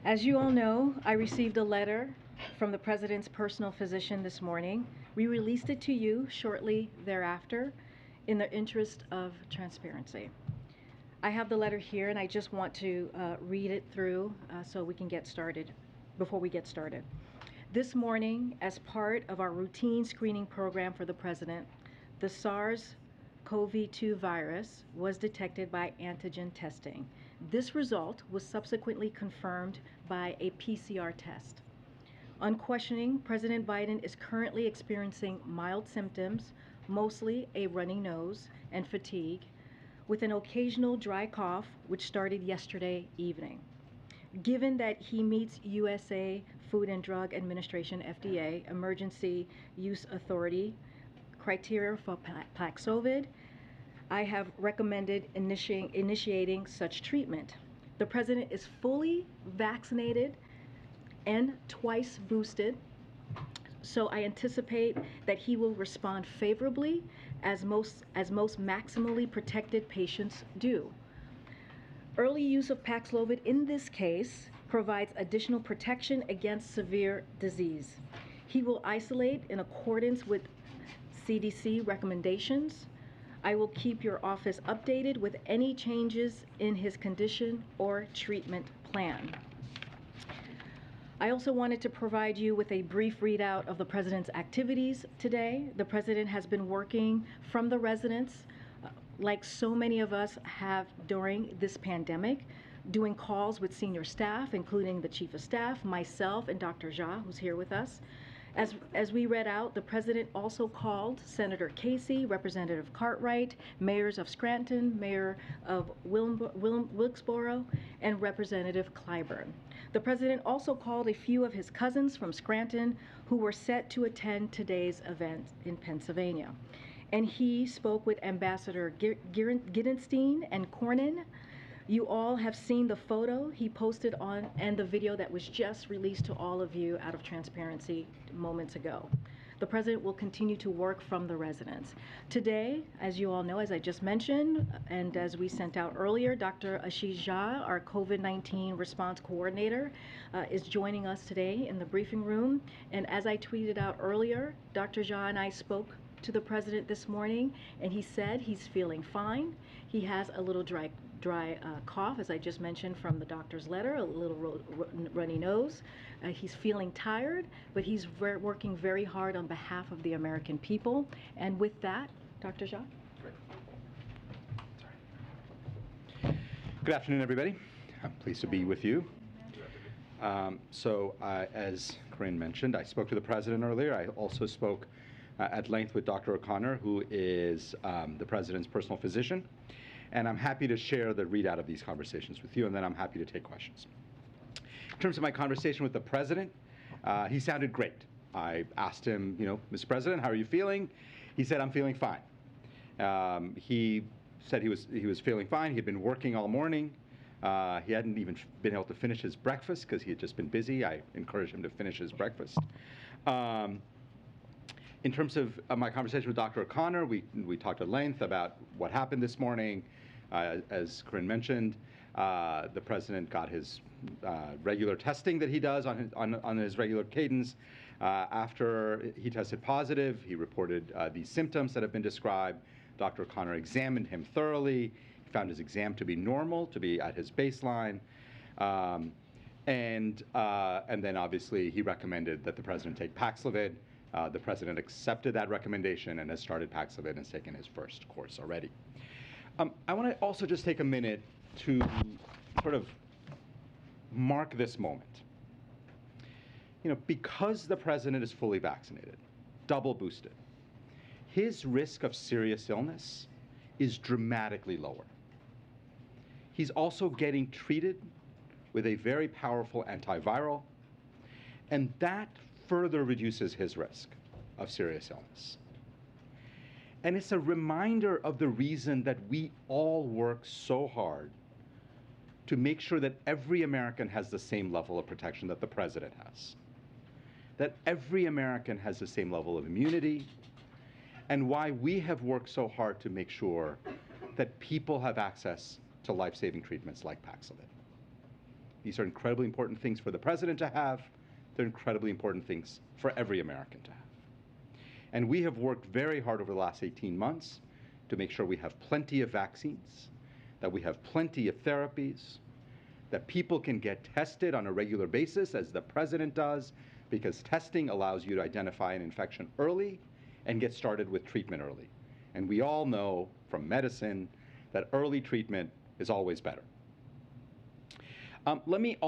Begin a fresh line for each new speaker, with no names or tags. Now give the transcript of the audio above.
As you all know, I received a letter from the President's personal physician this morning. We released it to you shortly thereafter in the interest of transparency. I have the letter here and I just want to read it through so we can get started, before we get started. This morning, as part of our routine screening program for the President, the SARS-CoV-2 virus was detected by antigen testing. This result was subsequently confirmed by a PCR test. On questioning, President Biden is currently experiencing mild symptoms, mostly a runny nose and fatigue, with an occasional dry cough, which started yesterday evening. Given that he meets USA Food and Drug Administration, FDA, Emergency Use Authority criteria for paxlovid, I have recommended initiating such treatment. The President is fully vaccinated and twice boosted, so I anticipate that he will respond favorably as most maximally protected patients do. Early use of paxlovid in this case provides additional protection against severe disease. He will isolate in accordance with CDC recommendations. I will keep your office updated with any changes in his condition or treatment plan. I also wanted to provide you with a brief readout of the President's activities today. The President has been working from the residence, like so many of us have during this pandemic, doing calls with senior staff, including the Chief of Staff, myself, and Dr. Jha, who's here with us. As we read out, the President also called Senator Casey, Representative Cartwright, mayors of Scranton, Mayor of Wilkesboro, and Representative Clyburn. The President also called a few of his cousins from Scranton who were set to attend today's event in Pennsylvania. And he spoke with Ambassador Giddenstein and Cornyn. You all have seen the photo he posted on and the video that was just released to all of you out of transparency moments ago. The President will continue to work from the residence. Today, as you all know, as I just mentioned, and as we sent out earlier, Dr. Ashish Jha, our COVID-19 response coordinator, is joining us today in the briefing room. And as I tweeted out earlier, Dr. Jha and I spoke to the President this morning, and he said he's feeling fine. He has a little dry cough, as I just mentioned from the doctor's letter, a little runny nose. He's feeling tired, but he's working very hard on behalf of the American people. And with that, Dr. Jha.
Good afternoon, everybody. I'm pleased to be with you. As Karine mentioned, I spoke to the President earlier. I also spoke at length with Dr. O'Connor, who is the President's personal physician. And I'm happy to share the readout of these conversations with you, and then I'm happy to take questions. In terms of my conversation with the President, he sounded great. I asked him, Mr. President, how are you feeling? He said, I'm feeling fine. He said he was feeling fine. He had been working all morning. He hadn't even been able to finish his breakfast because he had just been busy. I encouraged him to finish his breakfast. In terms of my conversation with Dr. O'Connor, we talked at length about what happened this morning. As Karine mentioned, the President got his regular testing that he does on his regular cadence. After he tested positive, he reported these symptoms that have been described. Dr. O'Connor examined him thoroughly. He found his exam to be normal, to be at his baseline. And then obviously he recommended that the President take Paxlovid. The President accepted that recommendation and has started Paxlovid and has taken his first course already. I want to also just take a minute to sort of mark this moment. Because the President is fully vaccinated, double boosted, his risk of serious illness is dramatically lower. He's also getting treated with a very powerful antiviral, and that further reduces his risk of serious illness. And it's a reminder of the reason that we all work so hard to make sure that every American has the same level of protection that the President has, that every American has the same level of immunity, and why we have worked so hard to make sure that people have access to life-saving treatments like Paxlovid. These are incredibly important things for the president to have. They're incredibly important things for every American to have. And we have worked very hard over the last 18 months to make sure we have plenty of vaccines, that we have plenty of therapies, that people can get tested on a regular basis, as the president does, because testing allows you to identify an infection early and get started with treatment early. And we all know from medicine that early treatment is always better. Let me